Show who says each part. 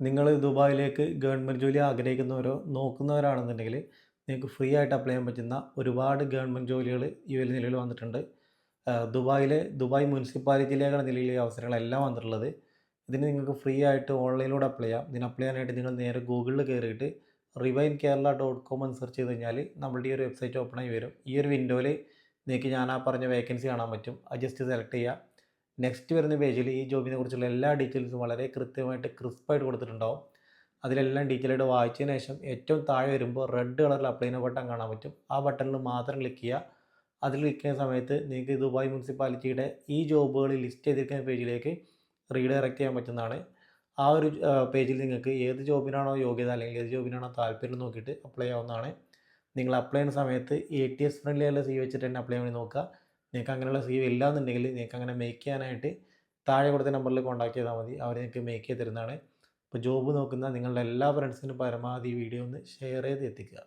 Speaker 1: നിങ്ങൾ ദുബായിലേക്ക് ഗവൺമെൻറ് ജോലി ആഗ്രഹിക്കുന്നവരോ നോക്കുന്നവരാണെന്നുണ്ടെങ്കിൽ നിങ്ങൾക്ക് ഫ്രീ ആയിട്ട് അപ്ലൈ ചെയ്യാൻ പറ്റുന്ന ഒരുപാട് ഗവൺമെൻറ് ജോലികൾ ഈ ഒരു നിലയിൽ വന്നിട്ടുണ്ട്. ദുബായ് മുനിസിപ്പാലിറ്റിയിലേക്കാണ് നിലവിൽ ഈ അവസരങ്ങളെല്ലാം വന്നിട്ടുള്ളത്. ഇതിന് നിങ്ങൾക്ക് ഫ്രീ ആയിട്ട് ഓൺലൈനിലൂടെ അപ്ലൈ ചെയ്യാം. ഇതിന് അപ്ലൈ ചെയ്യാനായിട്ട് നിങ്ങൾ നേരെ ഗൂഗിളിൽ കയറിയിട്ട് rivainkerala.com എന്ന് സെർച്ച് ചെയ്ത് കഴിഞ്ഞാൽ നമ്മളുടെ ഈ ഒരു വെബ്സൈറ്റ് ഓപ്പൺ ആയി വരും. ഈ ഒരു വിൻഡോയിൽ നിങ്ങൾക്ക് ഞാൻ ആ പറഞ്ഞ വേക്കൻസി കാണാൻ പറ്റും. അത് ജസ്റ്റ് സെലക്ട് ചെയ്യുക. നെക്സ്റ്റ് വരുന്ന പേജിൽ ഈ ജോബിനെ കുറിച്ചുള്ള എല്ലാ ഡീറ്റെയിൽസും വളരെ കൃത്യമായിട്ട് ക്രിസ്പായിട്ട് കൊടുത്തിട്ടുണ്ടാവും. അതിലെല്ലാം ഡീറ്റെയിൽ ആയിട്ട് വായിച്ചതിന് ശേഷം ഏറ്റവും താഴെ വരുമ്പോൾ റെഡ് കളറിൽ അപ്ലൈ ചെയ്യുന്ന ബട്ടൺ കാണാൻ പറ്റും. ആ ബട്ടണിൽ മാത്രം ക്ലിക്ക് ചെയ്യുക. അതിൽ ക്ലിക്ക് ചെയ്യുന്ന സമയത്ത് നിങ്ങൾക്ക് ദുബായ് മുനിസിപ്പാലിറ്റിയുടെ ഈ ജോബുകൾ ലിസ്റ്റ് ചെയ്തിരിക്കുന്ന പേജിലേക്ക് റീഡയറക്റ്റ് ചെയ്യാൻ പറ്റുന്നതാണ്. ആ ഒരു പേജിൽ നിങ്ങൾക്ക് ഏത് ജോബിനാണോ യോഗ്യത അല്ലെങ്കിൽ ഏത് ജോബിനാണോ താല്പര്യം നോക്കിയിട്ട് അപ്ലൈ ചെയ്യാവുന്നതാണ്. നിങ്ങൾ അപ്ലൈ ചെയ്യുന്ന സമയത്ത് ATS ഫ്രണ്ട്ലി ആയുള്ള CV വെച്ചിട്ട് തന്നെ അപ്ലൈ ചെയ്യാൻ വേണ്ടി നോക്കുക. നിങ്ങൾക്ക് അങ്ങനെയുള്ള CV ഇല്ല എന്നുണ്ടെങ്കിൽ നിങ്ങൾക്ക് അങ്ങനെ മേക്ക് ചെയ്യാനായിട്ട് താഴെ കൊടുത്ത നമ്പറിൽ കോൺടാക്ട് ചെയ്താൽ മതി. അവർ നിങ്ങൾക്ക് മേക്ക് ചെയ്ത് തരുന്നതാണ്. അപ്പോൾ ജോബ് നോക്കുന്ന നിങ്ങളുടെ എല്ലാ ഫ്രണ്ട്സിനും പരമാവധി ഈ വീഡിയോ ഒന്ന് ഷെയർ ചെയ്ത് എത്തിക്കുക.